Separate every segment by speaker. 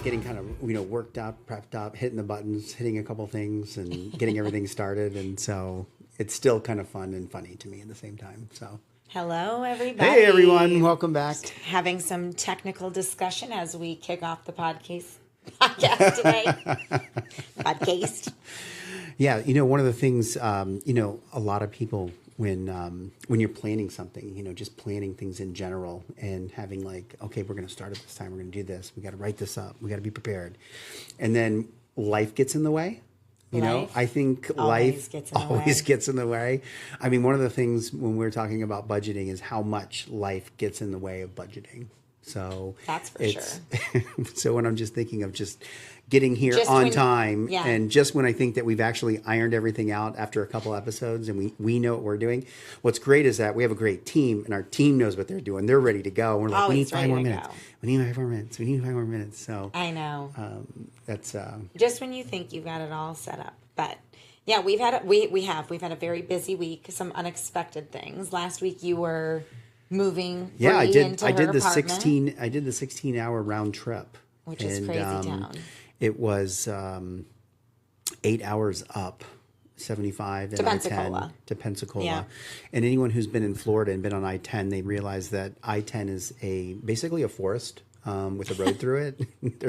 Speaker 1: Getting kind of, worked up, prepped up, hitting the buttons, hitting a couple things and getting everything started. And so it's still kind of fun and funny to me at the same time. So
Speaker 2: hello, everybody.
Speaker 1: Hey, everyone. Welcome back.
Speaker 2: Just having some technical discussion as we kick off the podcast today. Podcast.
Speaker 1: Yeah. One of the things, a lot of people, when you're planning something, just planning things in general and having like, okay, we're going to start at this time. We're going to do this. We got to write this up. We got to be prepared. And then life gets in the way. I think life always gets in the way. I mean, one of the things when we're talking about budgeting is how much life gets in the way of budgeting. So
Speaker 2: that's for sure.
Speaker 1: So when I'm just thinking of just getting here on time, and just when I think that we've actually ironed everything out after a couple episodes and we know what we're doing, what's great is that we have a great team and our team knows what they're doing. They're ready to go. We're like, we need 5 more minutes. We need 5 more minutes. We need 5 more minutes. So
Speaker 2: I know.
Speaker 1: That's
Speaker 2: just when you think you've got it all set up. But yeah, we've had a very busy week, some unexpected things. Last week you were moving into her apartment.
Speaker 1: I did the 16-hour round trip.
Speaker 2: Which is crazy town.
Speaker 1: It was 8 hours up, 75 and I-10 to Pensacola. Yeah. And anyone who's been in Florida and been on I-10, they realize that I-10 is basically a forest with a road through it.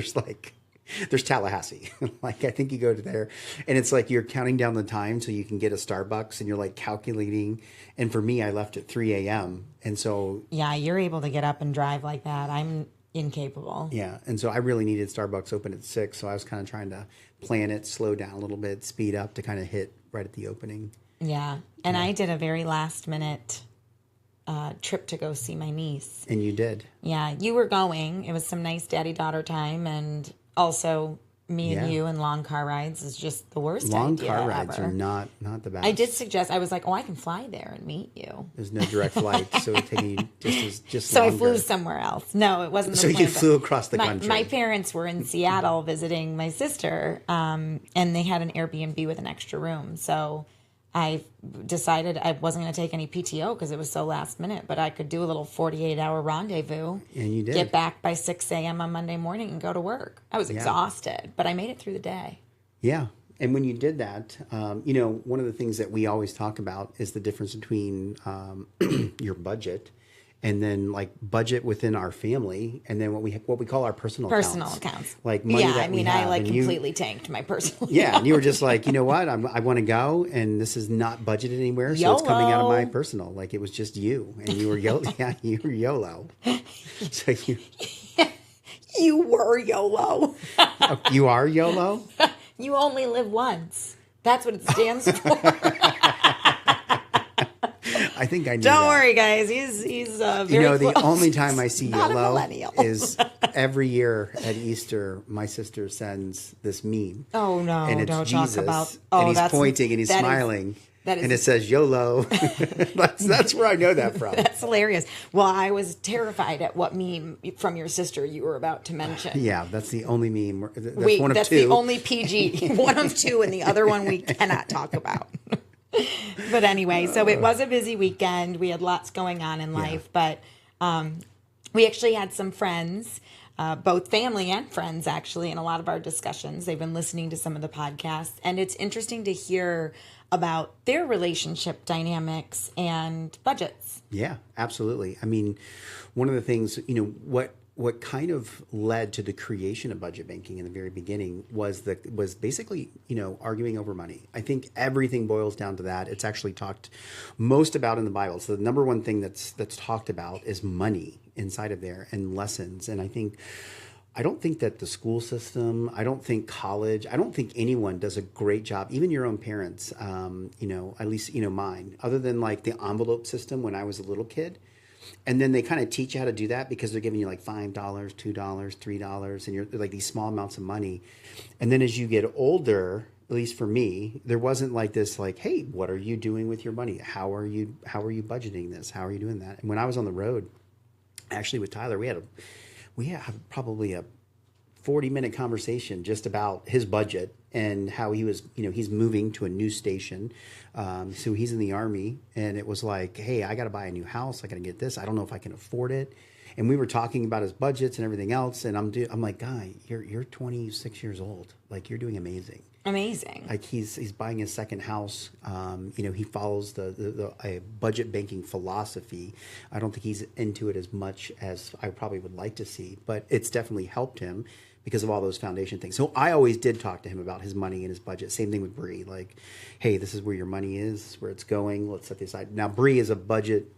Speaker 1: There's Tallahassee. I think you go to there and it's like you're counting down the time so you can get a Starbucks and you're like calculating. And for me, I left at 3 a.m. And so. Yeah,
Speaker 2: you're able to get up and drive like that. I'm incapable.
Speaker 1: Yeah. And so I really needed Starbucks open at 6. So I was kind of trying to plan it, slow down a little bit, speed up to kind of hit right at the opening.
Speaker 2: Yeah. And I did a very last minute trip to go see my niece.
Speaker 1: And you did.
Speaker 2: Yeah. You were going. It was some nice daddy-daughter time. And also me and you and long car rides is just the worst idea
Speaker 1: Long car rides
Speaker 2: ever.
Speaker 1: are not the best.
Speaker 2: I did suggest, I was like, I can fly there and meet you.
Speaker 1: There's no direct flight, so it took you just
Speaker 2: So
Speaker 1: longer.
Speaker 2: I flew somewhere else. No, it wasn't the plan.
Speaker 1: So you flew across the country.
Speaker 2: My parents were in Seattle visiting my sister, and they had an Airbnb with an extra room. So I decided I wasn't going to take any PTO because it was so last minute, but I could do a little 48-hour rendezvous.
Speaker 1: And you did.
Speaker 2: Get back by 6 a.m. on Monday morning and go to work. I was exhausted, but I made it through the day.
Speaker 1: Yeah. And when you did that, one of the things that we always talk about is the difference between your budget and then like budget within our family, and then what we call our personal
Speaker 2: accounts,
Speaker 1: like money that we have.
Speaker 2: I completely tanked my personal.
Speaker 1: Yeah, and you were just like, you know what, I want to go, and this is not budgeted anywhere, so it's coming out of my personal. Like it was just you, and you were YOLO. Yeah, you were YOLO. So
Speaker 2: you were YOLO.
Speaker 1: You are YOLO.
Speaker 2: You only live once. That's what it stands for.
Speaker 1: I think I knew
Speaker 2: Don't
Speaker 1: that.
Speaker 2: worry, guys. He's very
Speaker 1: the
Speaker 2: close.
Speaker 1: only time I see
Speaker 2: Not
Speaker 1: YOLO
Speaker 2: a millennial.
Speaker 1: is every year at Easter. My sister sends this meme.
Speaker 2: Oh no!
Speaker 1: And it's
Speaker 2: don't
Speaker 1: Jesus,
Speaker 2: talk about.
Speaker 1: And he's pointing and he's smiling. And it says YOLO. that's where I know that from.
Speaker 2: That's hilarious. Well, I was terrified at what meme from your sister you were about to mention.
Speaker 1: Yeah, that's the only meme. That's one of
Speaker 2: that's
Speaker 1: two.
Speaker 2: The only PG. One of two, and the other one we cannot talk about. But anyway, so it was a busy weekend. We had lots going on in life, but we actually had some friends, both family and friends, actually, in a lot of our discussions. They've been listening to some of the podcasts, and it's interesting to hear about their relationship dynamics and budgets.
Speaker 1: Yeah, absolutely. I mean, one of the things, what kind of led to the creation of budget banking in the very beginning was basically, arguing over money. I think everything boils down to that. It's actually talked most about in the Bible. So the number one thing that's talked about is money inside of there and lessons. And I don't think that the school system, I don't think college, I don't think anyone does a great job, even your own parents, at least, mine, other than like the envelope system when I was a little kid. And then they kind of teach you how to do that because they're giving you like $5, $2, $3, and you're like these small amounts of money. And then as you get older, at least for me, there wasn't like this like, hey, what are you doing with your money? How are you budgeting this? How are you doing that? And when I was on the road, actually with Tyler, we had probably a 40-minute conversation just about his budget and how he was, he's moving to a new station. So he's in the Army, and it was like, hey, I got to buy a new house. I got to get this. I don't know if I can afford it. And we were talking about his budgets and everything else. And I'm like, guy, you're 26 years old. Like, you're doing amazing.
Speaker 2: Amazing.
Speaker 1: Like, he's buying his second house. He follows a budget banking philosophy. I don't think he's into it as much as I probably would like to see, but it's definitely helped him because of all those foundation things. So I always did talk to him about his money and his budget. Same thing with Bree. Like, hey, this is where your money is, this is where it's going. Let's set this aside. Now, Bree is a budget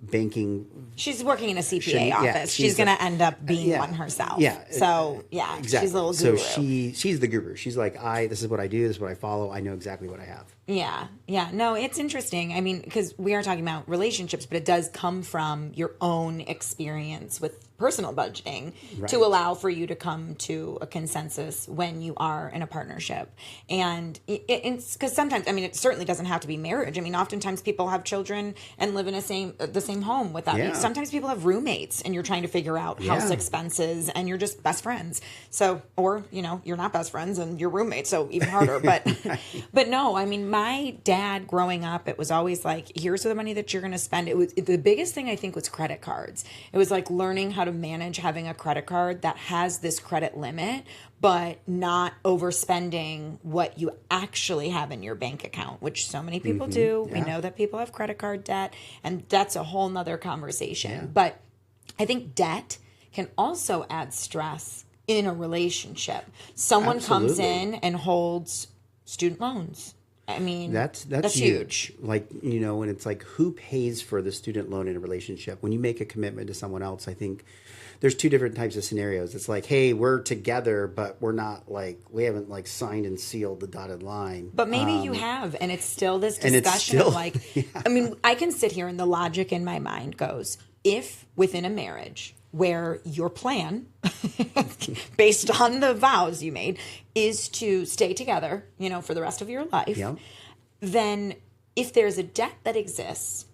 Speaker 1: banking.
Speaker 2: She's working in a CPA office. She's going to end up being one herself.
Speaker 1: Yeah.
Speaker 2: So
Speaker 1: exactly.
Speaker 2: She's a little guru.
Speaker 1: So she's the guru. She's like, this is what I do. This is what I follow. I know exactly what I have.
Speaker 2: Yeah. No, it's interesting. I mean, because we are talking about relationships, but it does come from your own experience with personal budgeting to allow for you to come to a consensus when you are in a partnership. And it's because sometimes, I mean, it certainly doesn't have to be marriage. I mean, oftentimes people have children and live in the same home with them.
Speaker 1: Yeah.
Speaker 2: Sometimes people have roommates and you're trying to figure out house expenses and you're just best friends. So, or, you're not best friends and you're roommates. So even harder, but, but no, I mean, my dad growing up, it was always like, here's the money that you're going to spend. The biggest thing I think was credit cards. It was like learning how to manage having a credit card that has this credit limit, but not overspending what you actually have in your bank account, which so many people do. Yeah. We know that people have credit card debt, and that's a whole nother conversation. Yeah. But I think debt can also add stress in a relationship. Someone comes in and holds student loans. I mean, that's huge.
Speaker 1: Like, and it's like, who pays for the student loan in a relationship? When you make a commitment to someone else, I think there's two different types of scenarios. It's like, hey, we're together, but we're not we haven't signed and sealed the dotted line.
Speaker 2: But maybe you have, and it's still this discussion of I mean, I can sit here and the logic in my mind goes, if within a marriage where your plan, based on the vows you made, is to stay together, for the rest of your life, then if there's a debt that exists,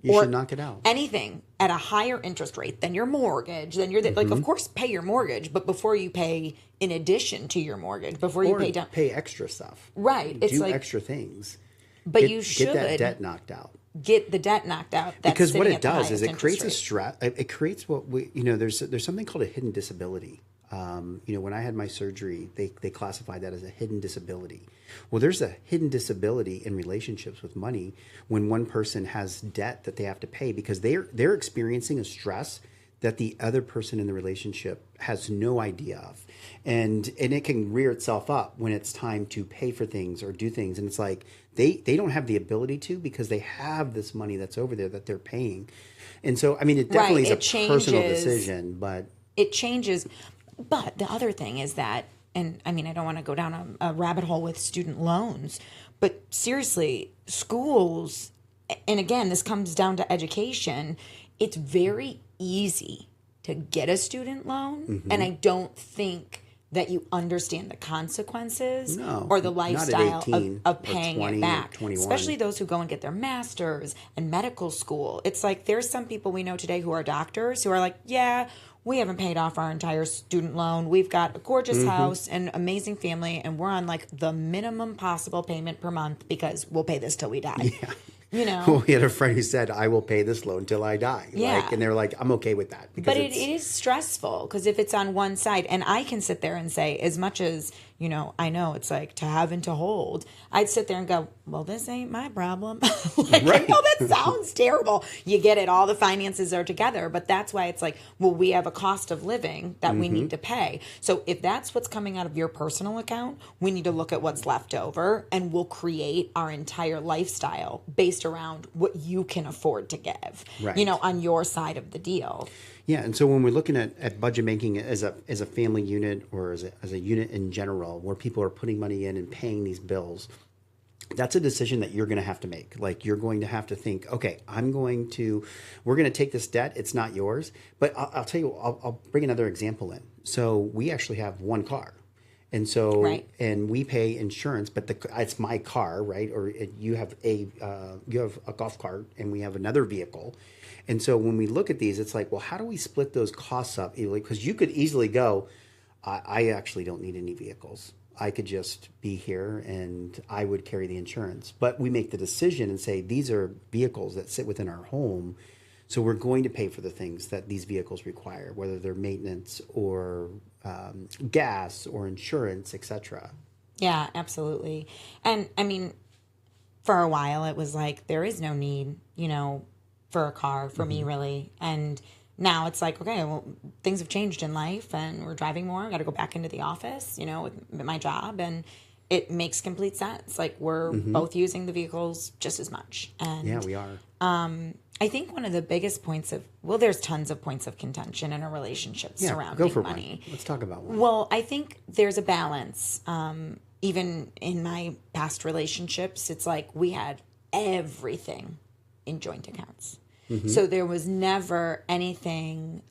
Speaker 1: you should knock it out.
Speaker 2: Anything at a higher interest rate than your mortgage, then you're of course, pay your mortgage, but before you pay in addition to your mortgage, before you pay down,
Speaker 1: pay extra stuff,
Speaker 2: right? It's
Speaker 1: do extra things,
Speaker 2: but you should
Speaker 1: get that debt knocked out.
Speaker 2: Get the debt knocked out.
Speaker 1: Because what it does is it creates a stress. It creates what we, there's something called a hidden disability. When I had my surgery, they classified that as a hidden disability. Well, there's a hidden disability in relationships with money when one person has debt that they have to pay because they're experiencing a stress that the other person in the relationship has no idea of. And it can rear itself up when it's time to pay for things or do things. And it's like they don't have the ability to because they have this money that's over there that they're paying. And so, I mean, it definitely is a personal decision, but
Speaker 2: it changes. But the other thing is that, and I mean, I don't want to go down a rabbit hole with student loans, but seriously, schools, and again, this comes down to education, it's very easy to get a student loan. And I don't think that you understand the consequences or the lifestyle of paying it back, especially those who go and get their master's and medical school. It's like there's some people we know today who are doctors who are like, yeah, we haven't paid off our entire student loan. We've got a gorgeous house and amazing family, and we're on the minimum possible payment per month because we'll pay this till we die.
Speaker 1: Yeah. Well, we had a friend who said, I will pay this loan till I die.
Speaker 2: Yeah.
Speaker 1: And they're like, I'm okay with that.
Speaker 2: But it is stressful because if it's on one side, and I can sit there and say, as much as, I know it's like to have and to hold, I'd sit there and go, well, this ain't my problem. I know that sounds terrible. You get it. All the finances are together. But that's why it's like, well, we have a cost of living that we need to pay. So if that's what's coming out of your personal account, we need to look at what's left over and we'll create our entire lifestyle based around what you can afford to give, on your side of the deal.
Speaker 1: Yeah, and so when we're looking at budget making as a family unit or as a unit in general, where people are putting money in and paying these bills, that's a decision that you're going to have to make. Like you're going to have to think, okay, we're going to take this debt. It's not yours, but I'll tell you, I'll bring another example in. So we actually have one car. And so, and we pay insurance, but it's my car, right? Or you have a golf cart, and we have another vehicle. And so, when we look at these, it's like, well, how do we split those costs up? Because you could easily go, I actually don't need any vehicles. I could just be here and I would carry the insurance. But we make the decision and say, these are vehicles that sit within our home. So we're going to pay for the things that these vehicles require, whether they're maintenance or gas or insurance, etc.
Speaker 2: Yeah, absolutely. And I mean, for a while it was like, there is no need, for a car for me really. And now it's like, okay, well, things have changed in life and we're driving more. I got to go back into the office, with my job. And it makes complete sense. Like we're both using the vehicles just as much. And
Speaker 1: yeah, we are.
Speaker 2: I think one of the biggest points there's tons of points of contention in a relationship surrounding
Speaker 1: go for
Speaker 2: money.
Speaker 1: One. Let's talk about one.
Speaker 2: Well, I think there's a balance. Even in my past relationships, it's like we had everything in joint accounts. So there was never anything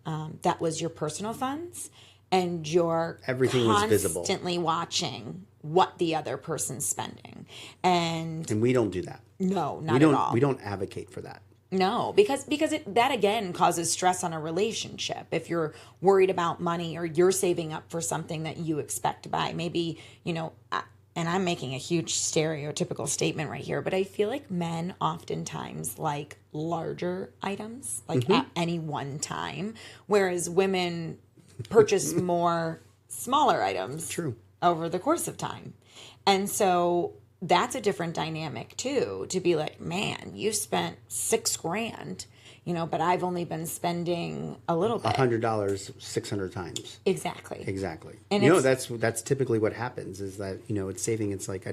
Speaker 2: that was your personal funds, and you're
Speaker 1: everything was visible,
Speaker 2: constantly watching what the other person's spending. And
Speaker 1: we don't do that.
Speaker 2: No, not at all.
Speaker 1: We don't advocate for that.
Speaker 2: No, because that again causes stress on a relationship. If you're worried about money or you're saving up for something that you expect to buy, maybe, and I'm making a huge stereotypical statement right here, but I feel like men oftentimes like larger items, like at any one time, whereas women purchase more smaller items over the course of time. And so that's a different dynamic too, to be like, man, you spent $6,000, but I've only been spending a little bit.
Speaker 1: $100, 600 times.
Speaker 2: Exactly.
Speaker 1: And that's typically what happens is that, it's saving. It's like,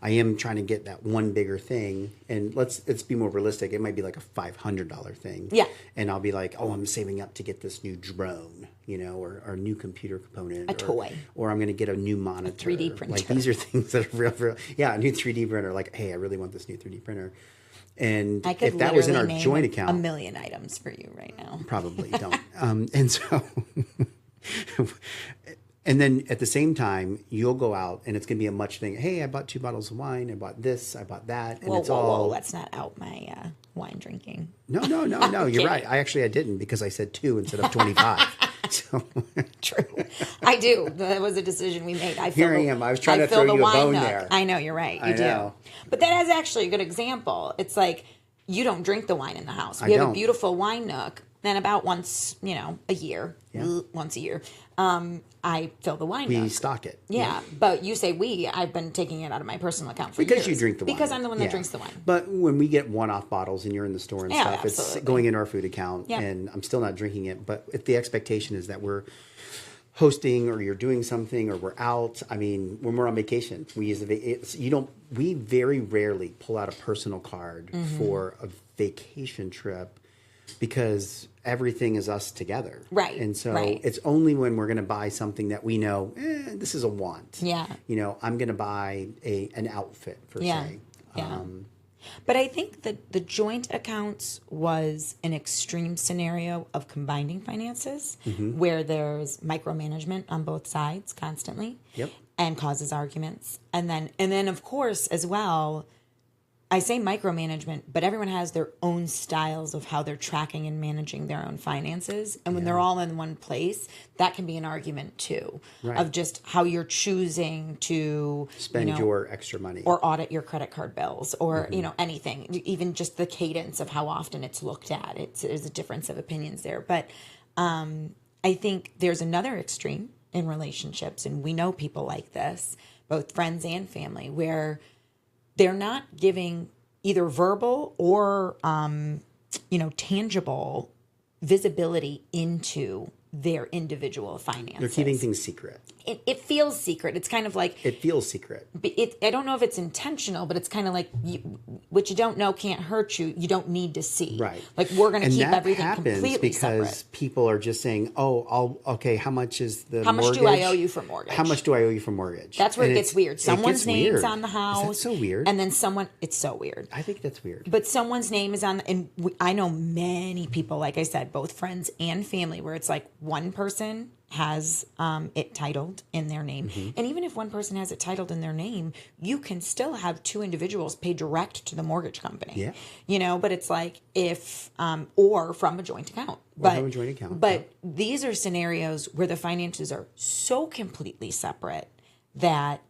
Speaker 1: I am trying to get that one bigger thing. And let's be more realistic. It might be like a $500 thing.
Speaker 2: Yeah.
Speaker 1: And I'll be like, oh, I'm saving up to get this new drone, or a new computer component.
Speaker 2: A toy.
Speaker 1: Or I'm going to get a new monitor.
Speaker 2: A 3D printer.
Speaker 1: Like these are things that are real. Yeah, a new 3D printer. Like, hey, I really want this new 3D printer. And if that was in our joint account,
Speaker 2: a million items for you right now.
Speaker 1: Probably don't. And so, and then at the same time, you'll go out and it's going to be a much thing. Hey, I bought 2 bottles of wine. I bought this. I bought that. And
Speaker 2: whoa, let's not out my wine drinking.
Speaker 1: No. You're right. I didn't because I said 2 instead of 25. So.
Speaker 2: True. I do. That was a decision we made.
Speaker 1: Here I am. I was trying to throw you a bone there.
Speaker 2: I know, you're right. You do. But that is actually a good example. It's like you don't drink the wine in the house. We have a beautiful wine nook. Then about once, a year, once a year, I fill the wine nook.
Speaker 1: We stock it.
Speaker 2: Yeah. But you say I've been taking it out of my personal account for
Speaker 1: because
Speaker 2: years.
Speaker 1: You drink the wine.
Speaker 2: Because I'm the one that drinks the wine.
Speaker 1: But when we get one-off bottles and you're in the store and stuff,
Speaker 2: absolutely.
Speaker 1: It's going in our food account and I'm still not drinking it. But if the expectation is that we're hosting or you're doing something or we're out, I mean, when we're on vacation, we use we very rarely pull out a personal card for a vacation trip because everything is us together.
Speaker 2: Right.
Speaker 1: And so it's only when we're going to buy something that we know, this is a want.
Speaker 2: Yeah.
Speaker 1: I'm going to buy an outfit per se.
Speaker 2: Yeah. But I think that the joint accounts was an extreme scenario of combining finances where there's micromanagement on both sides constantly and causes arguments. And then of course as well, I say micromanagement, but everyone has their own styles of how they're tracking and managing their own finances. And when they're all in one place, that can be an argument too, of just how you're choosing to
Speaker 1: spend your extra money
Speaker 2: or audit your credit card bills or, anything, even just the cadence of how often it's looked at. There's a difference of opinions there. But I think there's another extreme in relationships, and we know people like this, both friends and family, where they're not giving either verbal or, tangible visibility into their individual finances.
Speaker 1: They're keeping things secret.
Speaker 2: It feels secret. It's kind of like...
Speaker 1: It feels secret.
Speaker 2: I don't know if it's intentional, but it's kind of like what you don't know can't hurt you. You don't need to see.
Speaker 1: Right.
Speaker 2: Like we're going to keep everything completely
Speaker 1: because
Speaker 2: separate.
Speaker 1: People are just saying, how much is the mortgage?
Speaker 2: How much do I owe you for mortgage?
Speaker 1: How much do I owe you for mortgage?
Speaker 2: That's where it gets weird. Someone's name's on the house.
Speaker 1: That's so weird.
Speaker 2: And then it's so weird.
Speaker 1: I think that's weird.
Speaker 2: But someone's name is on, I know many people, like I said, both friends and family, where it's like one person has it titled in their name. And even if one person has it titled in their name, you can still have two individuals pay direct to the mortgage company.
Speaker 1: Yeah.
Speaker 2: You know, but it's like if, or from a joint account. But,
Speaker 1: from a joint account,
Speaker 2: but these are scenarios where the finances are so completely separate that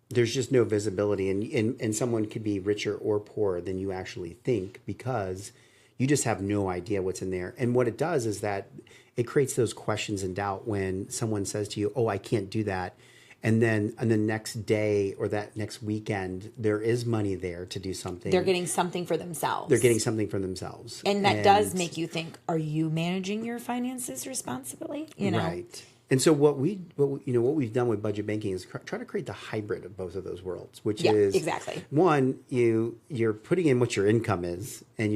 Speaker 1: there's just no visibility, and someone could be richer or poorer than you actually think because you just have no idea what's in there. And what it does is that it creates those questions and doubt when someone says to you, oh, I can't do that. And then on the next day or that next weekend, there is money there to do something.
Speaker 2: they're getting something for themselves.
Speaker 1: They're getting something for themselves.
Speaker 2: And that does make you think, are you managing your finances responsibly? You know?
Speaker 1: Right. And so what we've done with budget banking is try to create the hybrid of both of those worlds, which is
Speaker 2: exactly.
Speaker 1: One, you're putting in what your income is, and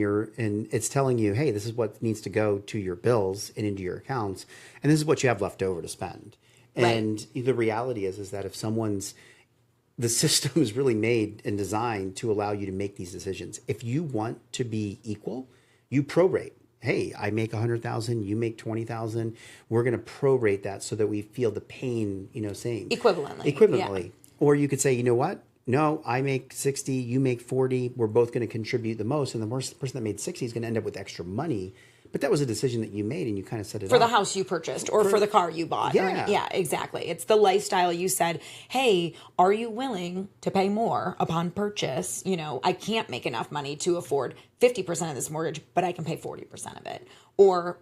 Speaker 1: it's telling you, hey, this is what needs to go to your bills and into your accounts, and this is what you have left over to spend. And the reality is that if the system is really made and designed to allow you to make these decisions. If you want to be equal, you prorate. Hey, I make 100,000, you make 20,000. We're going to prorate that so that we feel the pain, same.
Speaker 2: Equivalently.
Speaker 1: Yeah. Or you could say, you know what? No, I make 60, you make 40. We're both going to contribute the most. And the person that made 60 is going to end up with extra money. But that was a decision that you made and you kind of set it up.
Speaker 2: For the house you purchased or for the car you bought.
Speaker 1: Yeah.
Speaker 2: Yeah, exactly. It's the lifestyle you said, hey, are you willing to pay more upon purchase? I can't make enough money to afford 50% of this mortgage, but I can pay 40% of it. Or,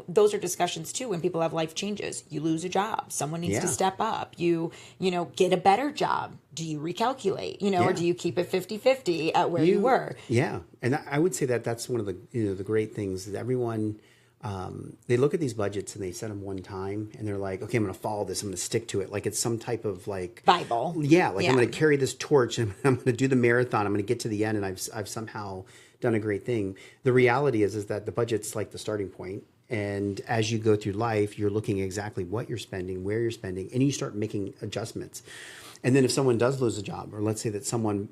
Speaker 2: those are discussions too when people have life changes. You lose a job. Someone needs to step up. You get a better job. Do you recalculate, or do you keep it 50-50 at where you were?
Speaker 1: Yeah. And I would say that that's one of the, the great things that everyone, they look at these budgets and they set them one time and they're like, okay, I'm going to follow this. I'm going to stick to it. Like it's some type of like
Speaker 2: Bible.
Speaker 1: Yeah. I'm going to carry this torch and I'm going to do the marathon. I'm going to get to the end and I've somehow done a great thing. The reality is that the budget's like the starting point. And as you go through life, you're looking at exactly what you're spending, where you're spending, and you start making adjustments. And then if someone does lose a job, or let's say that someone,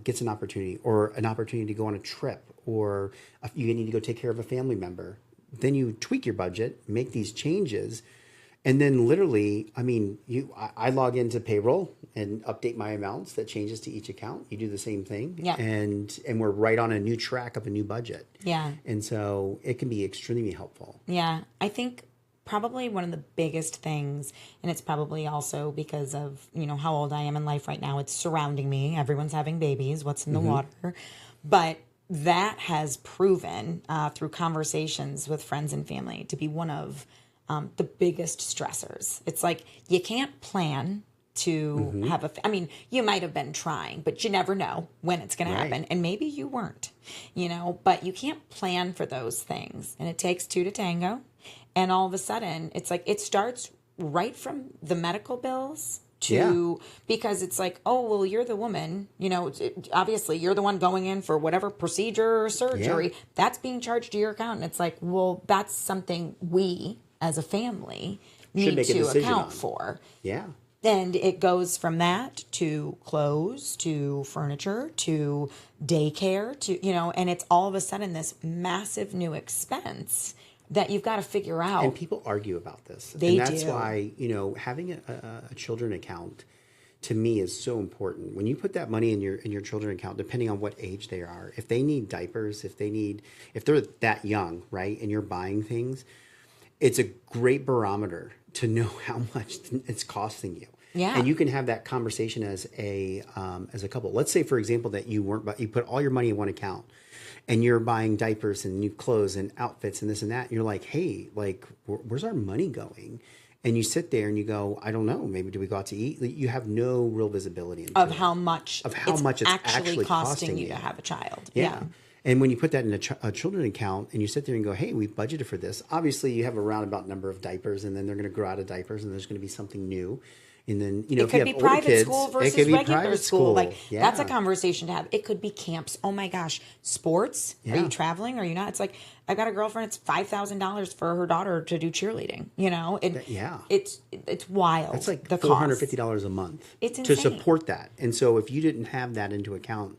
Speaker 1: gets an opportunity to go on a trip, or you need to go take care of a family member, then you tweak your budget, make these changes. And then literally, I log into payroll and update my amounts that changes to each account. You do the same thing.
Speaker 2: Yeah.
Speaker 1: And we're right on a new track of a new budget.
Speaker 2: Yeah.
Speaker 1: And so it can be extremely helpful.
Speaker 2: Yeah. I think probably one of the biggest things, and it's probably also because of, how old I am in life right now, it's surrounding me. Everyone's having babies. What's in the water? But that has proven through conversations with friends and family to be one of the biggest stressors. It's like you can't plan to have you might have been trying, but you never know when it's going to happen. And maybe you weren't, but you can't plan for those things. And it takes two to tango. And all of a sudden, it's like it starts right from the medical bills because it's like, oh, well, you're the woman, obviously you're the one going in for whatever procedure or surgery that's being charged to your account. And it's like, well, that's something we as a family need to account for.
Speaker 1: Yeah.
Speaker 2: And it goes from that to clothes, to furniture, to daycare, to, and it's all of a sudden this massive new expense that you've got to figure out.
Speaker 1: And people argue about this.
Speaker 2: And
Speaker 1: that's why, having a children account to me is so important. When you put that money in your children account, depending on what age they are, if they need diapers, if they're that young, right, and you're buying things, it's a great barometer to know how much it's costing you.
Speaker 2: Yeah.
Speaker 1: And you can have that conversation as a couple. Let's say, for example, that you put all your money in one account and you're buying diapers and new clothes and outfits and this and that. And you're like, hey, like, where's our money going? And you sit there and you go, I don't know. Maybe do we go out to eat? You have no real visibility into
Speaker 2: how much it's actually costing you to have a child. Yeah.
Speaker 1: And when you put that in a children account and you sit there and go, hey, we budgeted for this. Obviously, you have a roundabout number of diapers, and then they're going to grow out of diapers, and there's going to be something new. And then,
Speaker 2: it
Speaker 1: if you
Speaker 2: could
Speaker 1: have
Speaker 2: be
Speaker 1: older
Speaker 2: private
Speaker 1: kids,
Speaker 2: school
Speaker 1: it
Speaker 2: versus
Speaker 1: could be
Speaker 2: regular
Speaker 1: private
Speaker 2: school. Like
Speaker 1: Yeah.
Speaker 2: that's a conversation to have. It could be camps. Oh my gosh, sports.
Speaker 1: Yeah.
Speaker 2: Are you traveling? Are you not? It's like I've got a girlfriend. It's $5,000 for her daughter to do cheerleading. It's wild.
Speaker 1: That's like
Speaker 2: the
Speaker 1: $450 a month
Speaker 2: It's
Speaker 1: to
Speaker 2: insane.
Speaker 1: support that. And so if you didn't have that into account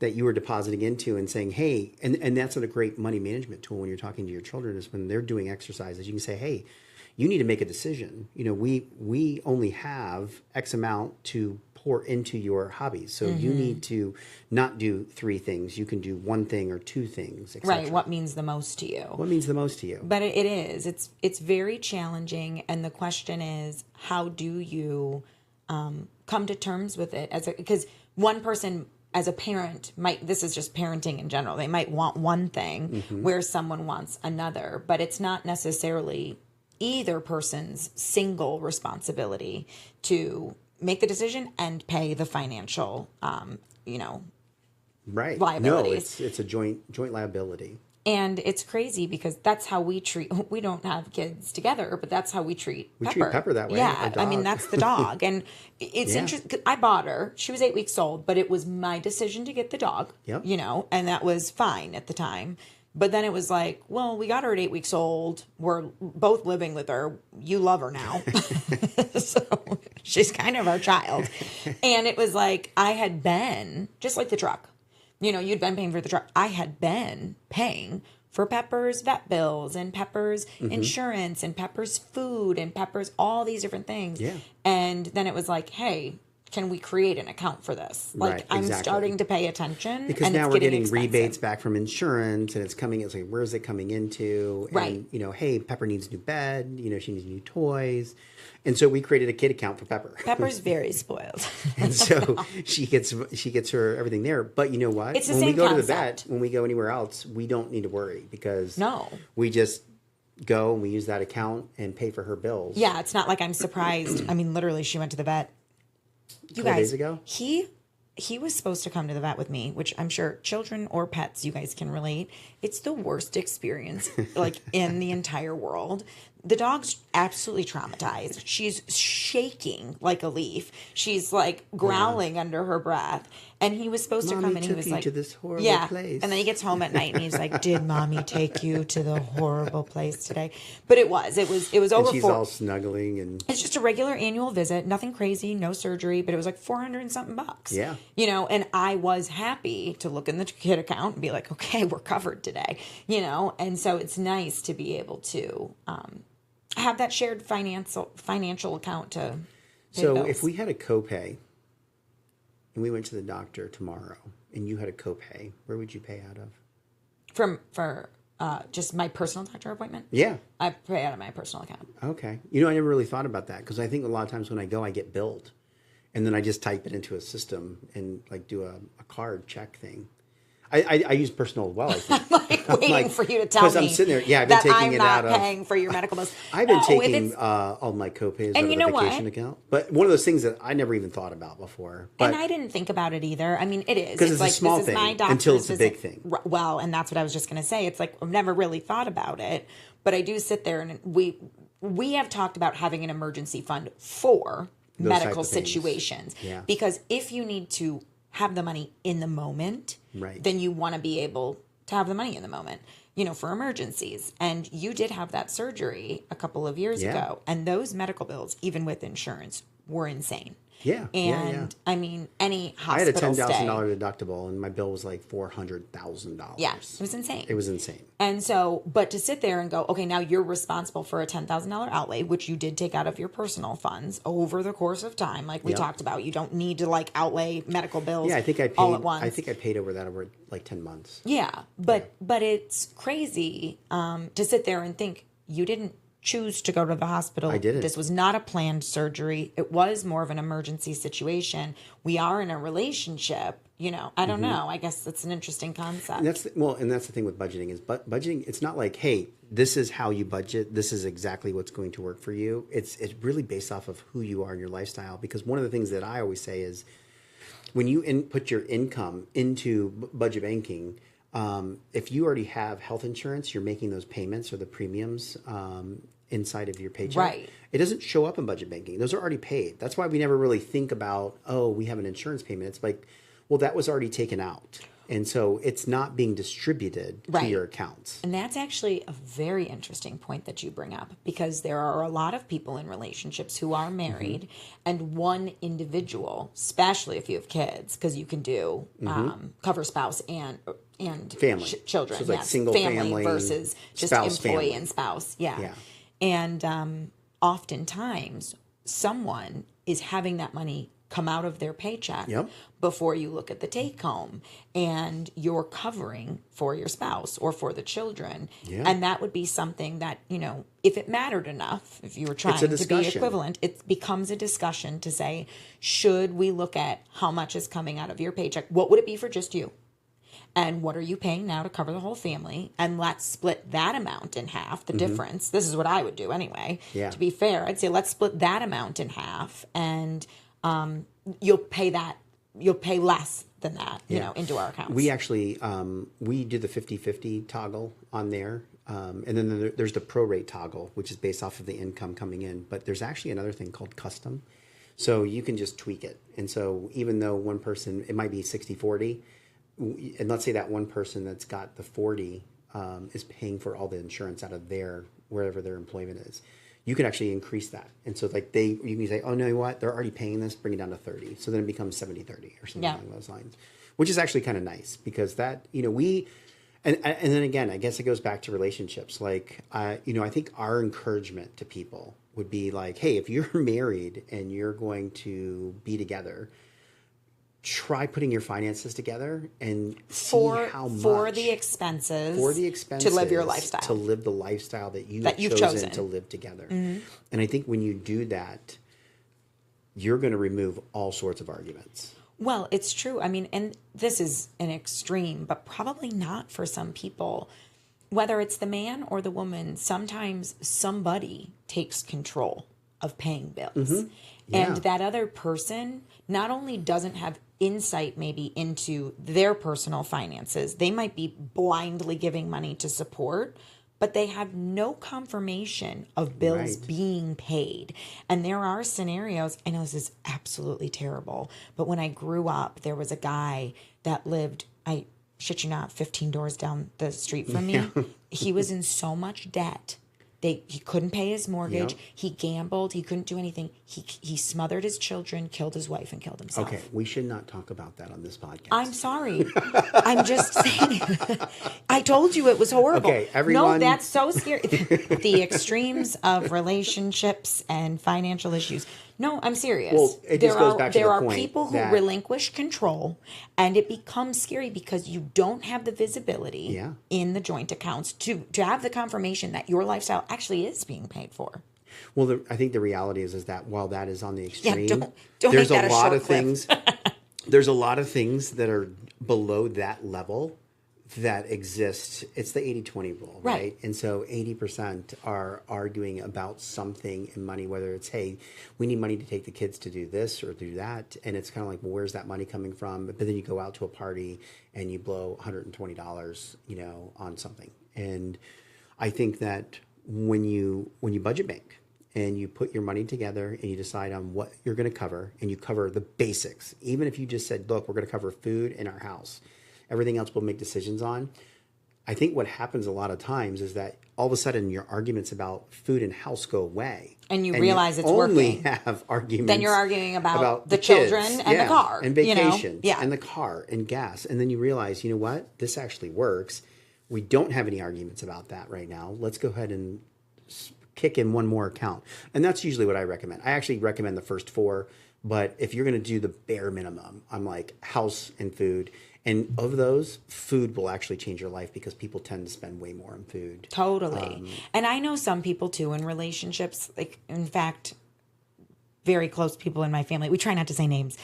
Speaker 1: that you were depositing into and saying, hey, and that's a great money management tool when you're talking to your children is when they're doing exercises. You can say, hey, you need to make a decision. We only have X amount to pour into your hobbies. So you need to not do 3 things. You can do 1 thing or 2 things, etc.
Speaker 2: Right. What means the most to you?
Speaker 1: What means the most to you?
Speaker 2: But it is. It's very challenging. And the question is, how do you come to terms with it? Because one person as a parent this is just parenting in general. They might want one thing where someone wants another, but it's not necessarily either person's single responsibility to make the decision and pay the financial,
Speaker 1: Right.
Speaker 2: liabilities.
Speaker 1: No, it's a joint liability.
Speaker 2: And it's crazy because that's how we don't have kids together, but that's how we treat Pepper.
Speaker 1: Treat Pepper that way.
Speaker 2: Yeah. I mean, that's the dog. And it's interesting. 'Cause I bought her. She was 8 weeks old, but it was my decision to get the dog,
Speaker 1: Yep.
Speaker 2: And that was fine at the time. But then it was like, well, we got her at 8 weeks old. We're both living with her. You love her now. So she's kind of our child. And it was like, I had been, just like the truck. You'd been paying for the truck. I had been paying for Pepper's vet bills and Pepper's insurance and Pepper's food and Pepper's all these different things.
Speaker 1: Yeah.
Speaker 2: And then it was like, hey, can we create an account for this? Like,
Speaker 1: Right,
Speaker 2: I'm
Speaker 1: exactly.
Speaker 2: starting to pay attention.
Speaker 1: Because
Speaker 2: and
Speaker 1: now
Speaker 2: it's
Speaker 1: we're getting
Speaker 2: expensive.
Speaker 1: rebates back from insurance, and it's like, where's it coming into?
Speaker 2: Right.
Speaker 1: And, hey, Pepper needs a new bed. She needs new toys. And so we created a kid account for Pepper.
Speaker 2: Pepper's very spoiled.
Speaker 1: And so she gets her everything there. But you know what?
Speaker 2: It's the
Speaker 1: when
Speaker 2: same
Speaker 1: we go
Speaker 2: concept.
Speaker 1: to the vet, when we go anywhere else, we don't need to worry because
Speaker 2: No.
Speaker 1: we just go and we use that account and pay for her bills.
Speaker 2: Yeah, it's not like I'm surprised. I mean, literally, she went to the vet. You
Speaker 1: Couple
Speaker 2: guys,
Speaker 1: days ago?
Speaker 2: He was supposed to come to the vet with me, which I'm sure children or pets, you guys can relate. It's the worst experience in the entire world. The dog's absolutely traumatized. She's shaking like a leaf. She's like growling under her breath. And he was supposed to come and he was like,
Speaker 1: to this horrible
Speaker 2: yeah.
Speaker 1: place.
Speaker 2: And then he gets home at night and he's like, did mommy take you to the horrible place today? But it was over.
Speaker 1: And she's all snuggling and
Speaker 2: It's just a regular annual visit, nothing crazy, no surgery, but it was like $400 and something bucks.
Speaker 1: Yeah.
Speaker 2: And I was happy to look in the kid account and be like, okay, we're covered today, and so it's nice to be able to have that shared financial account to pay
Speaker 1: So
Speaker 2: bills.
Speaker 1: if we had a copay and we went to the doctor tomorrow and you had a copay, where would you pay out of?
Speaker 2: for just my personal doctor appointment,
Speaker 1: Yeah.
Speaker 2: I pay out of my personal account.
Speaker 1: Okay. I never really thought about that because I think a lot of times when I go, I get billed. And then I just type it into a system and do a card check thing. I use personal as well. I think.
Speaker 2: Waiting for you to tell me
Speaker 1: because I'm sitting there. Yeah, I've been
Speaker 2: that
Speaker 1: taking
Speaker 2: I'm
Speaker 1: it
Speaker 2: not
Speaker 1: out of.
Speaker 2: paying for your medical bills.
Speaker 1: I've been
Speaker 2: No, if
Speaker 1: taking
Speaker 2: it's-
Speaker 1: all my copays out
Speaker 2: And
Speaker 1: of
Speaker 2: you
Speaker 1: the
Speaker 2: know what?
Speaker 1: vacation account. But one of those things that I never even thought about before. But
Speaker 2: And I didn't think about it either. I mean, it is.
Speaker 1: 'Cause it's a
Speaker 2: like,
Speaker 1: small
Speaker 2: this is my
Speaker 1: thing
Speaker 2: doctor's
Speaker 1: until it's a big
Speaker 2: visit.
Speaker 1: thing.
Speaker 2: Well, and that's what I was just going to say. It's like, I've never really thought about it, but I do sit there and we have talked about having an emergency fund for
Speaker 1: Those
Speaker 2: medical
Speaker 1: type of things.
Speaker 2: situations.
Speaker 1: Yeah.
Speaker 2: Because if you need to have the money in the moment,
Speaker 1: Right.
Speaker 2: then you want to be able to have the money in the moment, for emergencies. And you did have that surgery a couple of years
Speaker 1: Yeah.
Speaker 2: ago. And those medical bills, even with insurance, were insane.
Speaker 1: Yeah.
Speaker 2: And I mean, any
Speaker 1: I had a
Speaker 2: hospital
Speaker 1: $10,000
Speaker 2: stay.
Speaker 1: deductible, and my bill was like $400,000.
Speaker 2: Yeah, it was insane.
Speaker 1: It was insane.
Speaker 2: And so, but to sit there and go, okay, now you're responsible for a $10,000 outlay, which you did take out of your personal funds over the course of time, like we
Speaker 1: Yep.
Speaker 2: talked about. You don't need to outlay medical bills.
Speaker 1: Yeah, I think I paid.
Speaker 2: all at once.
Speaker 1: I think I paid over that over like 10 months.
Speaker 2: Yeah, but it's crazy to sit there and think you didn't choose to go to the hospital.
Speaker 1: I didn't.
Speaker 2: This was not a planned surgery. It was more of an emergency situation. We are in a relationship. I don't know. I guess that's an interesting concept.
Speaker 1: And that's the thing with budgeting is budgeting. It's not like, hey, this is how you budget. This is exactly what's going to work for you. It's really based off of who you are and your lifestyle. Because one of the things that I always say is when you put your income into budget banking, if you already have health insurance, you're making those payments or the premiums inside of your paycheck.
Speaker 2: Right.
Speaker 1: It doesn't show up in budget banking. Those are already paid. That's why we never really think about, we have an insurance payment. It's like, well, that was already taken out. And so it's not being distributed to
Speaker 2: Right.
Speaker 1: your accounts.
Speaker 2: And that's actually a very interesting point that you bring up, because there are a lot of people in relationships who are married and one individual, especially if you have kids, because you can do cover spouse and
Speaker 1: Family.
Speaker 2: children.
Speaker 1: So it's like
Speaker 2: yes.
Speaker 1: single family
Speaker 2: versus just
Speaker 1: spouse
Speaker 2: employee
Speaker 1: family.
Speaker 2: and spouse. Yeah.
Speaker 1: Yeah.
Speaker 2: And oftentimes someone is having that money come out of their paycheck before you look at the take home, and you're covering for your spouse or for the children. And that would be something that, if it mattered enough, if you were trying to be equivalent, it becomes a discussion to say, should we look at how much is coming out of your paycheck? What would it be for just you? And what are you paying now to cover the whole family? And let's split that amount in half, the difference. This is what I would do anyway. To be fair, I'd say let's split that amount in half, and you'll pay less than that, into our accounts.
Speaker 1: We actually, we do the 50-50 toggle on there. And then there's the prorate toggle, which is based off of the income coming in. But there's actually another thing called custom. So you can just tweak it. And so even though one person, it might be 60-40, and let's say that one person that's got the 40 is paying for all the insurance out of wherever their employment is. You can actually increase that. And so you can say, oh, no, you know what? They're already paying this, bring it down to 30. So then it becomes 70-30 or something along those lines, which is actually kind of nice because that, and then again, I guess it goes back to relationships. Like, I think our encouragement to people would be like, hey, if you're married and you're going to be together, try putting your finances together and see how much
Speaker 2: for the expenses to live your lifestyle,
Speaker 1: to live the lifestyle that you've chosen to live together. And I think when you do that, you're going to remove all sorts of arguments.
Speaker 2: Well, it's true. I mean, and this is an extreme, but probably not for some people. Whether it's the man or the woman, sometimes somebody takes control of paying bills. And that other person not only doesn't have insight maybe into their personal finances, they might be blindly giving money to support, but they have no confirmation of bills being paid. And there are scenarios, I know this is absolutely terrible, but when I grew up, there was a guy that lived, I shit you not, 15 doors down the street from me. He was in so much debt. He couldn't pay his mortgage. He gambled. He couldn't do anything. He smothered his children, killed his wife, and killed himself.
Speaker 1: Okay, we should not talk about that on this podcast.
Speaker 2: I'm sorry. I'm just saying. I told you it was horrible.
Speaker 1: Okay, everyone.
Speaker 2: No, that's so scary. The extremes of relationships and financial issues. No, I'm serious.
Speaker 1: Well, it just goes back to the point
Speaker 2: there are people who relinquish control, and it becomes scary because you don't have the visibility in the joint accounts to have the confirmation that your lifestyle actually is being paid for.
Speaker 1: Well, I think the reality is that while that is on the extreme,
Speaker 2: don't
Speaker 1: there's
Speaker 2: make that
Speaker 1: a lot
Speaker 2: short
Speaker 1: of things. There's a lot of things that are below that level that exist. It's the 80-20 rule, right? And so 80% are arguing about something in money, whether it's, hey, we need money to take the kids to do this or do that. And it's kind of like, well, where's that money coming from? But then you go out to a party and you blow $120, on something. And I think that when you budget bank and you put your money together and you decide on what you're going to cover and you cover the basics, even if you just said, look, we're going to cover food in our house, everything else we'll make decisions on. I think what happens a lot of times is that all of a sudden your arguments about food and house go away.
Speaker 2: And you realize it's
Speaker 1: only
Speaker 2: working.
Speaker 1: Have arguments.
Speaker 2: Then you're arguing about the children
Speaker 1: kids,
Speaker 2: and the car.
Speaker 1: And vacations and the car and gas. And then you realize, you know what? This actually works. We don't have any arguments about that right now. Let's go ahead and kick in one more account. And that's usually what I recommend. I actually recommend the first 4. But if you're going to do the bare minimum, I'm like house and food. And of those, food will actually change your life because people tend to spend way more on food.
Speaker 2: Totally. And I know some people too in relationships, like in fact, very close people in my family. We try not to say names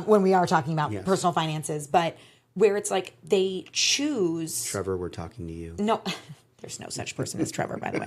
Speaker 2: when we are talking about personal finances, but where it's like they choose.
Speaker 1: Trevor, we're talking to you.
Speaker 2: No, there's no such person as Trevor, by the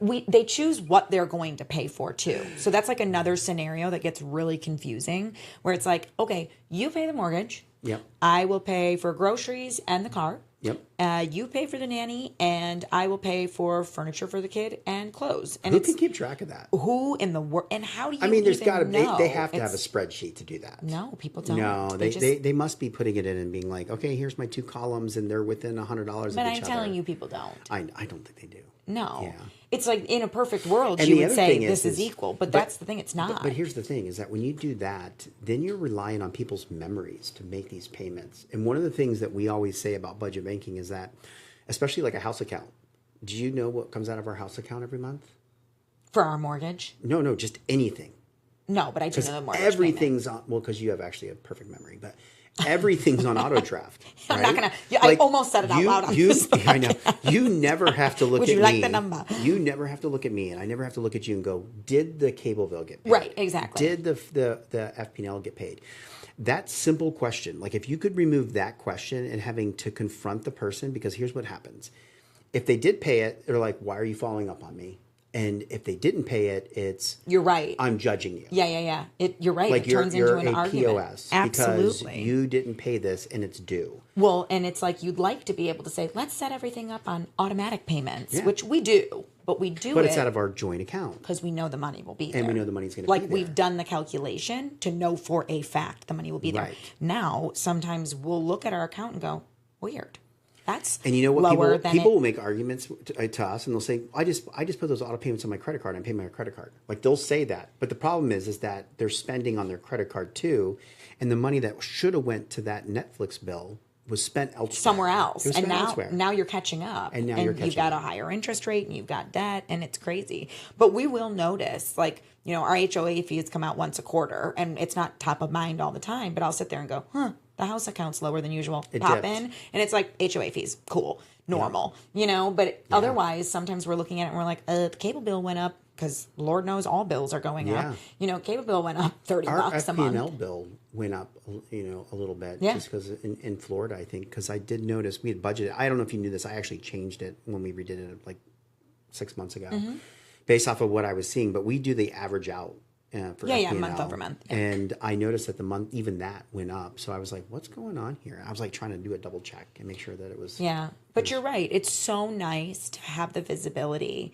Speaker 2: way. They choose what they're going to pay for too. So that's like another scenario that gets really confusing where it's like, okay, you pay the mortgage.
Speaker 1: Yep.
Speaker 2: I will pay for groceries and the car.
Speaker 1: Yep.
Speaker 2: You pay for the nanny, and I will pay for furniture for the kid and clothes. And
Speaker 1: who can keep track of that?
Speaker 2: Who in the world? And how do you?
Speaker 1: I mean, there's got to
Speaker 2: know?
Speaker 1: They have to have a spreadsheet to do that.
Speaker 2: No, people don't.
Speaker 1: No, they must be putting it in and being like, okay, here's my 2 columns, and they're within $100 of each other.
Speaker 2: But I'm telling you, people don't.
Speaker 1: I don't think they do.
Speaker 2: No.
Speaker 1: Yeah.
Speaker 2: It's like in a perfect world, you would say this is equal, but that's the thing, it's not.
Speaker 1: But here's the thing is that when you do that, then you're relying on people's memories to make these payments. And one of the things that we always say about budget banking is that, especially like a house account, Do you know what comes out of our house account every month?
Speaker 2: For our mortgage?
Speaker 1: No, just anything.
Speaker 2: No, but I do know the mortgage
Speaker 1: everything's on, well, because you have actually a perfect memory, but everything's on auto draft.
Speaker 2: I'm not going to, I almost said it out loud on this
Speaker 1: I know. You never have to look at me.
Speaker 2: Would you like the number?
Speaker 1: You never have to look at me, and I never have to look at you and go, did the cable bill get paid?
Speaker 2: Right, exactly.
Speaker 1: Did the FP&L get paid? That simple question, like if you could remove that question and having to confront the person, because here's what happens. If they did pay it, they're like, why are you following up on me? And if they didn't pay it, it's
Speaker 2: you're right.
Speaker 1: I'm judging you.
Speaker 2: Yeah. You're right.
Speaker 1: Like
Speaker 2: it turns into an argument.
Speaker 1: POS
Speaker 2: Absolutely.
Speaker 1: Because you didn't pay this and it's due.
Speaker 2: Well, and it's like you'd like to be able to say, let's set everything up on automatic payments, which we do, but we do
Speaker 1: But it's out of our joint account.
Speaker 2: because we know the money will be there.
Speaker 1: And we know the money's going to be there.
Speaker 2: Like we've done the calculation to know for a fact the money will be there.
Speaker 1: Right.
Speaker 2: Now, sometimes we'll look at our account and go, weird. That's
Speaker 1: and you know what?
Speaker 2: lower
Speaker 1: People will make arguments to us, and they'll say, "I just put those auto payments on my credit card. And I pay my credit card." Like they'll say that, but the problem is that they're spending on their credit card too, and the money that should have went to that Netflix bill was spent elsewhere.
Speaker 2: somewhere else.
Speaker 1: It was
Speaker 2: And
Speaker 1: spent elsewhere.
Speaker 2: now you're catching up.
Speaker 1: And now you're catching
Speaker 2: you've got
Speaker 1: up.
Speaker 2: a higher interest rate and you've got debt and it's crazy. But we will notice, like, you know, our HOA fees come out once a quarter and it's not top of mind all the time, but I'll sit there and go, the house account's lower than usual. Pop
Speaker 1: dipped.
Speaker 2: in and it's like HOA fees, cool, normal, you know, but otherwise sometimes we're looking at it and we're like, the cable bill went up because Lord knows all bills are going up. You know, cable bill went up $30
Speaker 1: Our
Speaker 2: a month.
Speaker 1: FP&L bill went up, you know, a little bit
Speaker 2: Yeah.
Speaker 1: just because in Florida, I think, because I did notice we had budgeted. I don't know if you knew this. I actually changed it when we redid it like 6 months ago, based off of what I was seeing. But we do the average out for FP&L.
Speaker 2: month over month. Yeah.
Speaker 1: And I noticed that the month, even that went up. So I was like, what's going on here? I was like trying to do a double check and make sure that it was.
Speaker 2: Yeah, but you're right. It's so nice to have the visibility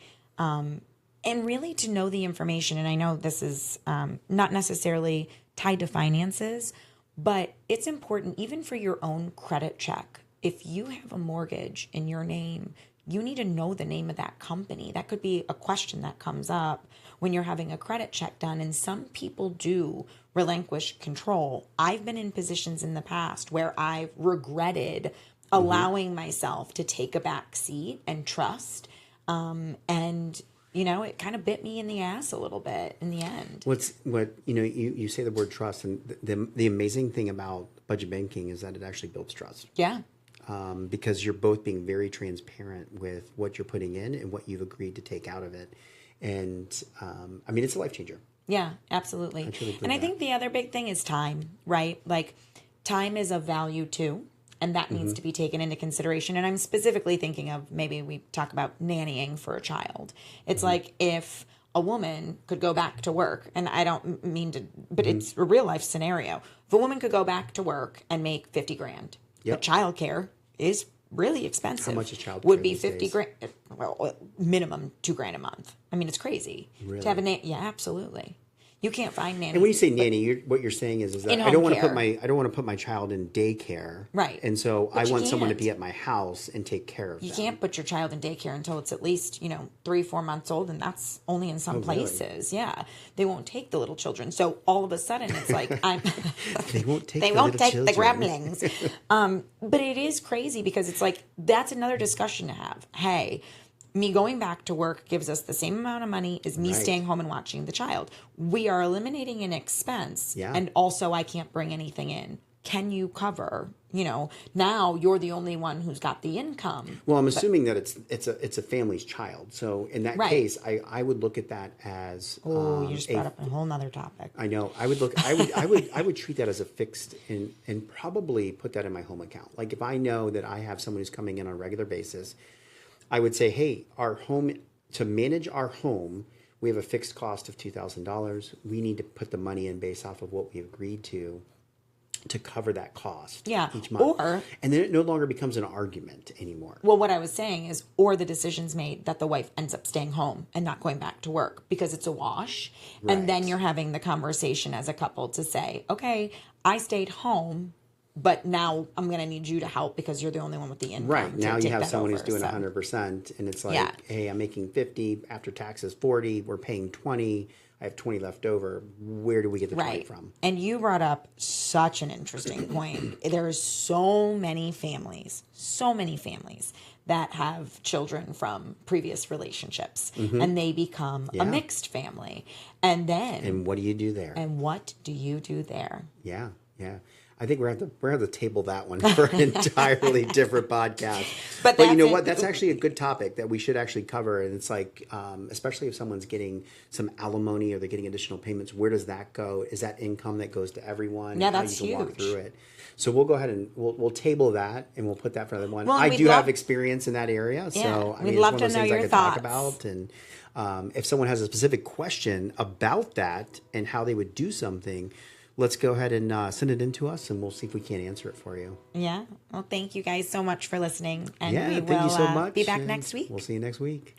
Speaker 2: and really to know the information. And I know this is not necessarily tied to finances, but it's important even for your own credit check. If you have a mortgage in your name, you need to know the name of that company. That could be a question that comes up when you're having a credit check done. And some people do relinquish control. I've been in positions in the past where I've regretted allowing myself to take a back seat and trust. And, you know, it kind of bit me in the ass a little bit in the end.
Speaker 1: You say the word trust, and the amazing thing about budget banking is that it actually builds trust.
Speaker 2: Yeah.
Speaker 1: Because you're both being very transparent with what you're putting in and what you've agreed to take out of it. And I mean, it's a life changer.
Speaker 2: Yeah, absolutely. And I think the other big thing is time, right? Like time is of value too. And that needs to be taken into consideration. And I'm specifically thinking of maybe we talk about nannying for a child. It's like if a woman could go back to work, and I don't mean to, but it's a real life scenario. If a woman could go back to work and make 50 grand, but childcare is really expensive.
Speaker 1: How much is childcare
Speaker 2: would be
Speaker 1: these
Speaker 2: 50
Speaker 1: days?
Speaker 2: grand, well, minimum $2,000 a month. I mean, it's crazy to have a nanny. Yeah, absolutely. You can't find nannies.
Speaker 1: And when you say nanny, what you're saying is that
Speaker 2: In-home
Speaker 1: I don't want to
Speaker 2: care.
Speaker 1: put my child in daycare.
Speaker 2: Right.
Speaker 1: And so
Speaker 2: But
Speaker 1: I
Speaker 2: you
Speaker 1: want someone to
Speaker 2: can't.
Speaker 1: be at my house and take care of
Speaker 2: You
Speaker 1: them.
Speaker 2: can't put your child in daycare until it's at least, 3-4 months old, and that's only in some
Speaker 1: really?
Speaker 2: places. Yeah, they won't take the little children. So all of a sudden, it's like
Speaker 1: They won't take
Speaker 2: they
Speaker 1: the
Speaker 2: won't
Speaker 1: little
Speaker 2: take the
Speaker 1: children.
Speaker 2: gremlings. But it is crazy because it's like that's another discussion to have. Hey, me going back to work gives us the same amount of money as me
Speaker 1: Right.
Speaker 2: staying home and watching the child. We are eliminating an expense,
Speaker 1: Yeah.
Speaker 2: and also I can't bring anything in. Can you cover? Now you're the only one who's got the income.
Speaker 1: Well, I'm assuming that it's a family's child. So in that
Speaker 2: Right.
Speaker 1: case, I would look at that as
Speaker 2: Oh, you just brought up a whole nother topic.
Speaker 1: I know. I would treat that as a fixed and probably put that in my home account. Like if I know that I have someone who's coming in on a regular basis, I would say, hey, to manage our home, we have a fixed cost of $2,000. We need to put the money in based off of what we agreed to cover that cost each month. And then it no longer becomes an argument anymore.
Speaker 2: Well, what I was saying is, or the decision's made that the wife ends up staying home and not going back to work because it's a wash.
Speaker 1: Right.
Speaker 2: And then you're having the conversation as a couple to say, okay, I stayed home, but now I'm going to need you to help because you're the only one with the income.
Speaker 1: Right.
Speaker 2: to
Speaker 1: Now you
Speaker 2: take
Speaker 1: have
Speaker 2: that
Speaker 1: someone
Speaker 2: over,
Speaker 1: who's doing
Speaker 2: so.
Speaker 1: 100%. And it's like,
Speaker 2: Yeah.
Speaker 1: hey, I'm making 50 after taxes 40. We're paying 20. I have 20 left over. Where do we get the 20
Speaker 2: Right.
Speaker 1: from?
Speaker 2: And you brought up such an interesting point. There's so many families that have children from previous relationships and they become a mixed family. And then
Speaker 1: And what do you do there?
Speaker 2: and what do you do there?
Speaker 1: Yeah, yeah. I think we're going to have to table that one for an entirely different podcast. But you know what? That's actually a good topic that we should actually cover. And it's like, especially if someone's getting some alimony or they're getting additional payments, where does that go? Is that income that goes to everyone?
Speaker 2: Yeah,
Speaker 1: How
Speaker 2: that's
Speaker 1: you can walk
Speaker 2: huge.
Speaker 1: through it. So we'll go ahead and we'll table that and we'll put that for another one.
Speaker 2: Well,
Speaker 1: I
Speaker 2: we'd
Speaker 1: do have
Speaker 2: love-
Speaker 1: experience in that area. So I
Speaker 2: we'd
Speaker 1: mean,
Speaker 2: love
Speaker 1: it's
Speaker 2: to
Speaker 1: one of those
Speaker 2: know
Speaker 1: things
Speaker 2: your
Speaker 1: I could
Speaker 2: thoughts.
Speaker 1: talk about. And if someone has a specific question about that and how they would do something, let's go ahead and send it in to us, and we'll see if we can't answer it for you.
Speaker 2: Yeah. Well, thank you guys so much for listening. And we
Speaker 1: Thank you
Speaker 2: will
Speaker 1: so much.
Speaker 2: be back
Speaker 1: and
Speaker 2: next week.
Speaker 1: We'll see you next week.